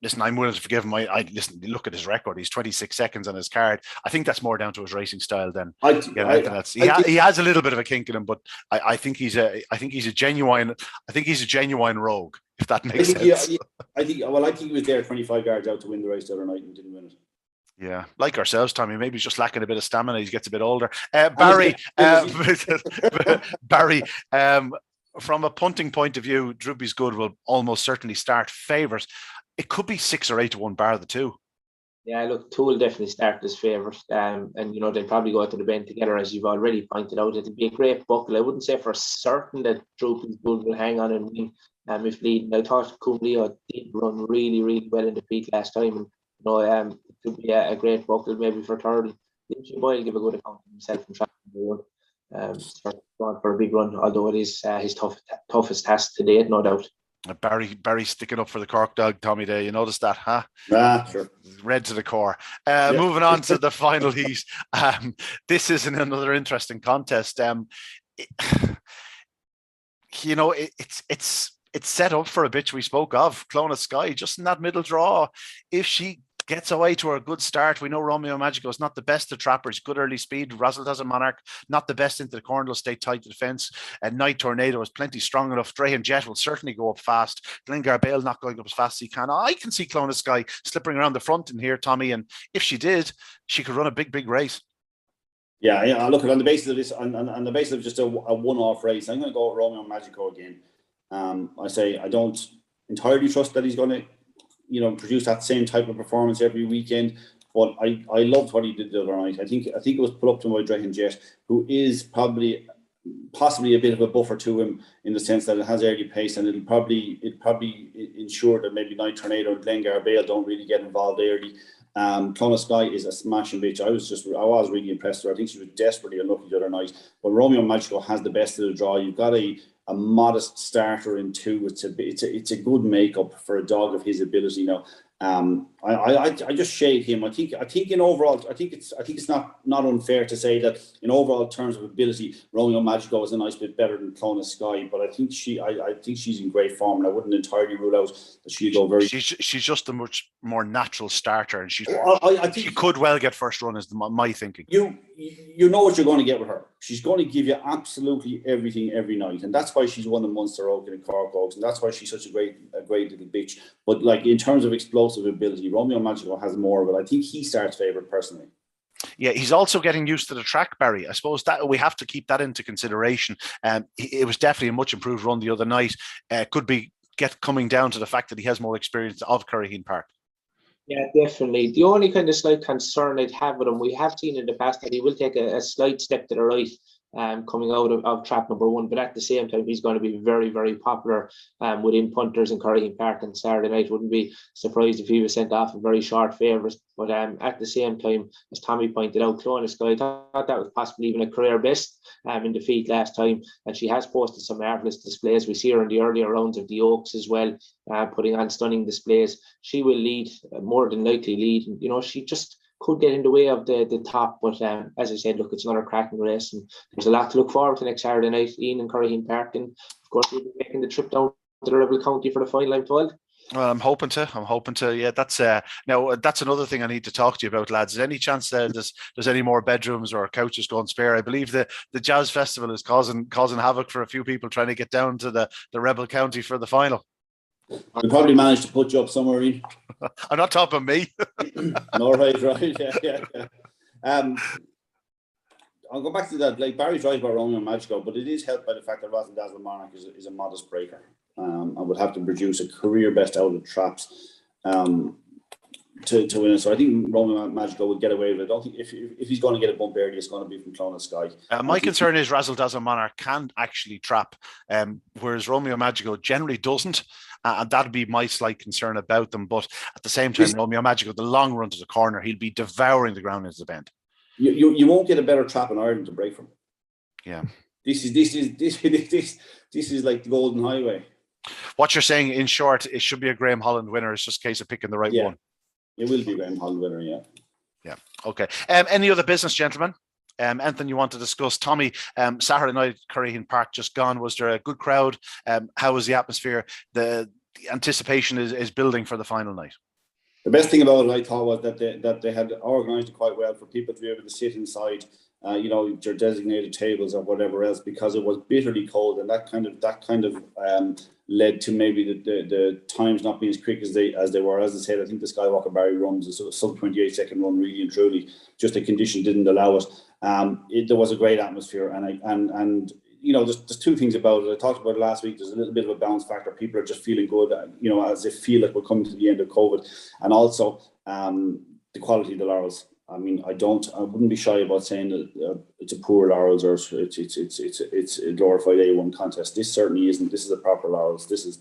Listen, I'm willing to forgive him. Listen, look at his record. He's 26 seconds on his card. I think that's more down to his racing style than anything else. He has a little bit of a kink in him, but I think he's a genuine rogue, if that makes sense. I think he was there 25 yards out to win the race the other night and didn't win it. Yeah, like ourselves, Tommy. Maybe he's just lacking a bit of stamina. He gets a bit older. Barry, from a punting point of view, Druby's Good will almost certainly start favourite. It could be 6 or 8 to 1 bar the 2. Yeah, look, 2 will definitely start as favourite. And they'll probably go out to the bend together, as you've already pointed out. It'll be a great buckle. I wouldn't say for certain that Druby's Good will hang on and win if leading. I thought Cum Leo did run really, really well in the peak last time. And it could be a great buckle maybe for third. Lynchy Boy will give a good account of himself in track number 1. For a big run, although it is his toughest task to date, no doubt. Barry sticking up for the Cork dog, Tommy Day. You noticed that, huh? Sure. Red to the core. Yeah. Moving on to the final heat. This is another interesting contest. It's set up for a bitch we spoke of, Clona Sky, just in that middle draw. If she gets away to a good start, we know Romeo Magico is not the best of trappers, good early speed. Razzle-Dazzle Monarch, not the best into the corner, will stay tight to the fence. And Night Tornado is plenty strong enough. Drahan Jet will certainly go up fast. Glengar Bale not going up as fast as he can. I can see Clona Sky slipping around the front in here, Tommy, and if she did, she could run a big race. Yeah. Look, on the basis of this, on the basis of just a one-off race, I'm going to go with Romeo Magico again. I say I don't entirely trust that he's going to, produce that same type of performance every weekend. But I loved what he did the other night. I think it was put up to him by Drahan Jet, who is possibly a bit of a buffer to him in the sense that it has early pace, and it'll probably ensure that maybe Night Tornado and Glengar Bale don't really get involved early. Clona Sky is a smashing bitch. I was really impressed with her. I think she was desperately unlucky the other night. But Romeo Magico has the best of the draw. You've got a modest starter in 2. It's a good makeup for a dog of his ability now. I just shade him. I think in overall, I think it's not unfair to say that in overall terms of ability, Romeo Magico is a nice bit better than Clona Sky. But I think she's in great form, and I wouldn't entirely rule out that she'll go very. She's just a much more natural starter, and she could well get first run. Is my thinking. You know what you're going to get with her. She's going to give you absolutely everything every night, and that's why she's won the Munster Oak and Cork Oaks, and that's why she's such a great little bitch. But like in terms of explosive ability, Romeo Magico has more of it. I think he starts favourite personally. Yeah, he's also getting used to the track, Barry. I suppose that we have to keep that into consideration. It was definitely a much improved run the other night. Could be coming down to the fact that he has more experience of Curraheen Park. Yeah, definitely. The only kind of slight concern I'd have with him, we have seen in the past that he will take a slight step to the right coming out of trap number 1, but at the same time, he's going to be very, very popular within punters in Curraheen Park on Saturday night. Wouldn't be surprised if he was sent off a very short favours. But at the same time, as Tommy pointed out, Clona Sky, I thought that was possibly even a career best in defeat last time. And she has posted some marvellous displays. We see her in the earlier rounds of the Oaks as well, putting on stunning displays. She will lead, more than likely lead. And, she just could get in the way of the top. But as I said, look, it's another cracking race. And there's a lot to look forward to next Saturday night, Ian, in Curraheen Park. And, of course, we'll be making the trip down to the Rebel County for the final, I'm told. Well, I'm hoping to. Yeah, that's now that's another thing I need to talk to you about, lads. Is there any chance there's any more bedrooms or couches going spare? I believe the Jazz Festival is causing havoc for a few people trying to get down to the Rebel County for the final. We'll probably manage to put you up somewhere in. I'm not talking me. No, right. Yeah. I'll go back to that. Like Barry's right about Romeo Magico, but it is helped by the fact that Razzle-Dazzle Monarch is a modest breaker. I would have to produce a career best out of traps to win it. So I think Romeo Magico would get away with it. I don't think if he's going to get a bump early, it's going to be from Clona Sky. My concern is Razzle-Dazzle Monarch can actually trap, whereas Romeo Magico generally doesn't. And that'd be my slight concern about them. But at the same time, Romeo Magico, the long run to the corner, he'll be devouring the ground into the bend. You won't get a better trap in Ireland to break from. Yeah. This is like the Golden Highway. What you're saying, in short, it should be a Graham Holland winner. It's just a case of picking the right one. It will be a Graham Holland winner, yeah. Yeah. Okay. Any other business, gentlemen? Anything you want to discuss? Tommy, Saturday night, Curraheen Park just gone. Was there a good crowd? How was the atmosphere? The anticipation is building for the final night. The best thing about it, I thought, was that they had organised it quite well for people to be able to sit inside, your designated tables or whatever else, because it was bitterly cold, and that kind of led to maybe the times not being as quick as they were. As I said, I think the Skywalker Barry runs a sort of sub 28 second run, really and truly. Just the condition didn't allow it. There was a great atmosphere, and there's two things about it. I talked about it last week. There's a little bit of a bounce factor. People are just feeling good, as they feel like we're coming to the end of COVID, and also the quality of the Laurels. I mean, I wouldn't be shy about saying that it's a poor Laurels or it's a glorified A1 contest. This certainly isn't. This is a proper Laurels. This is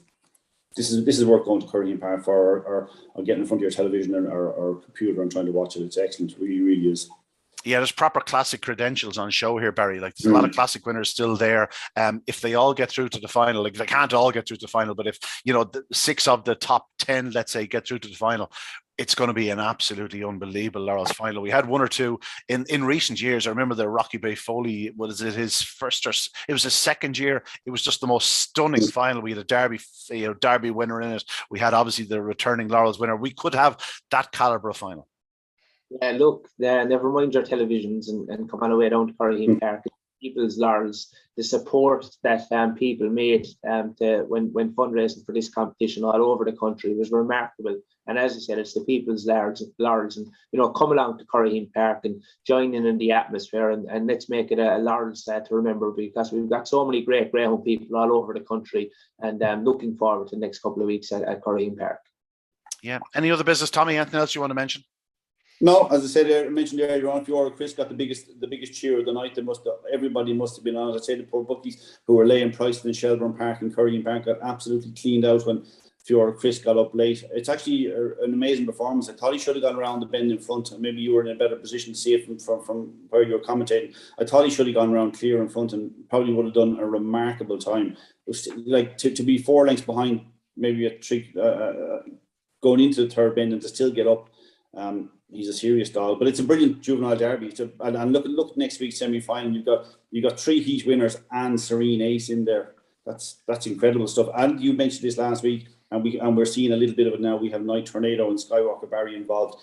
worth going to Curraheen Park for, or getting in front of your television or computer and trying to watch it. It's excellent. It really, really is. Yeah, there's proper classic credentials on show here, Barry. Like there's a lot of classic winners still there. If they all get through to the final, like they can't all get through to the final, but if the 6 of the top 10, let's say, get through to the final, it's going to be an absolutely unbelievable Laurels final. We had one or two in recent years. I remember the Rocky Bay Foley, was it his first or it was his second year? It was just the most stunning final. We had a Derby winner in it. We had obviously the returning Laurels winner. We could have that caliber of final. Yeah, look, never mind your televisions and come on away down to Curraheen Park. People's Laurels, the support that people made when fundraising for this competition all over the country was remarkable. And as I said, it's the people's Laurels, and come along to Curraheen Park and join in the atmosphere, and let's make it a Laurels to remember, because we've got so many great Greyhound people all over the country, and looking forward to the next couple of weeks at Curraheen Park. Yeah. Any other business, Tommy? Anything else you want to mention? No, as I said, I mentioned earlier on, Fiora Chris got the biggest cheer of the night. Everybody must have been on. I'd say the poor bookies who were laying prices in Shelbourne Park and Curraheen Park got absolutely cleaned out when Fiora Chris got up late. It's actually an amazing performance. I thought he should have gone around the bend in front. Maybe you were in a better position to see it from where you were commentating. I thought he should have gone around clear in front and probably would have done a remarkable time. It was like to be 4 lengths behind, maybe a trick going into the third bend and to still get up. He's a serious dog, but it's a brilliant juvenile derby. And look next week's semi-final. You've got 3 heat winners and Serene Ace in there. That's incredible stuff. And you mentioned this last week, and we're seeing a little bit of it now. We have Night Tornado and Skywalker Barry involved.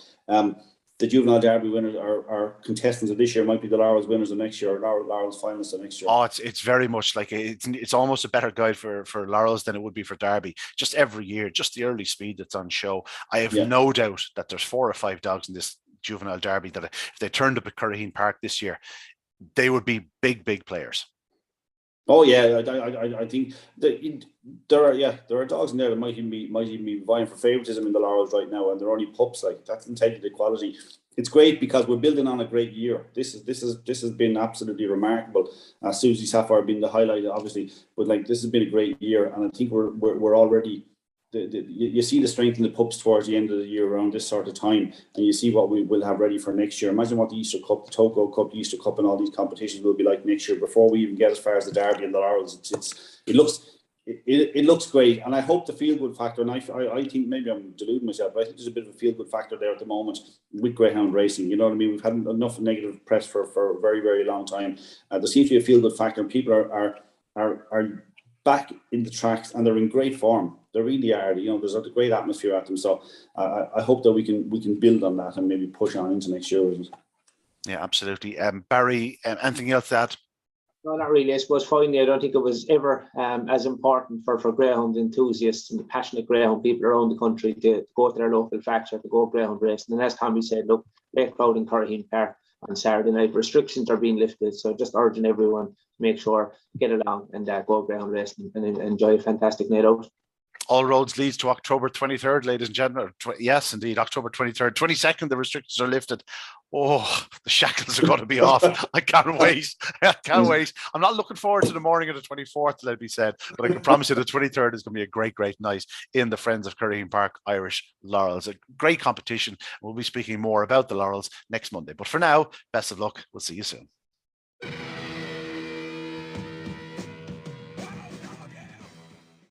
The juvenile derby winners are contestants of this year, might be the Laurels winners of next year, or Laurels finalists of next year. Oh, it's very much like it's almost a better guide for Laurels than it would be for Derby. Just every year, just the early speed that's on show. I have no doubt that there's 4 or 5 dogs in this juvenile derby that if they turned up at Curraheen Park this year, they would be big players. Oh yeah, I think there are dogs in there that might even be vying for favouritism in the Laurels right now, and they're only pups. Like, that's integrity quality. It's great because we're building on a great year. This has been absolutely remarkable. Susie Sapphire being the highlight, obviously, but this has been a great year, and I think we're already. You see the strength in the pups towards the end of the year around this sort of time, and you see what we will have ready for next year. Imagine what the Easter Cup, the Togo Cup, the Easter Cup, and all these competitions will be like next year before we even get as far as the Derby and the Laurels. It looks great, and I hope the feel-good factor, and I think maybe I'm deluding myself, but I think there's a bit of a feel-good factor there at the moment with Greyhound racing. You know what I mean? We've had enough negative press for a very, very long time. There seems to be a feel-good factor, and people are back in the tracks, and they're in great form. They really are. There's a great atmosphere at them. So I hope that we can build on that and maybe push on into next year. Yeah, absolutely. Barry, anything else to add? No, not really. I suppose finally, I don't think it was ever as important for Greyhound enthusiasts and the passionate Greyhound people around the country to go to their local tracks or to go Greyhound racing. And as Tommy said, look, great crowd in Curraheen Park on Saturday night. Restrictions are being lifted, so just urging everyone to make sure, get along and go Greyhound racing and enjoy a fantastic night out. All roads leads to October 23rd, ladies and gentlemen. Yes, indeed, October 23rd. 22nd, the restrictions are lifted. Oh, the shackles are going to be off. I can't wait. I can't wait. I'm not looking forward to the morning of the 24th, let it be said, but I can promise you the 23rd is going to be a great night in the Friends of Curraheen Park Irish Laurels. A great competition. We'll be speaking more about the Laurels next Monday. But for now, best of luck. We'll see you soon.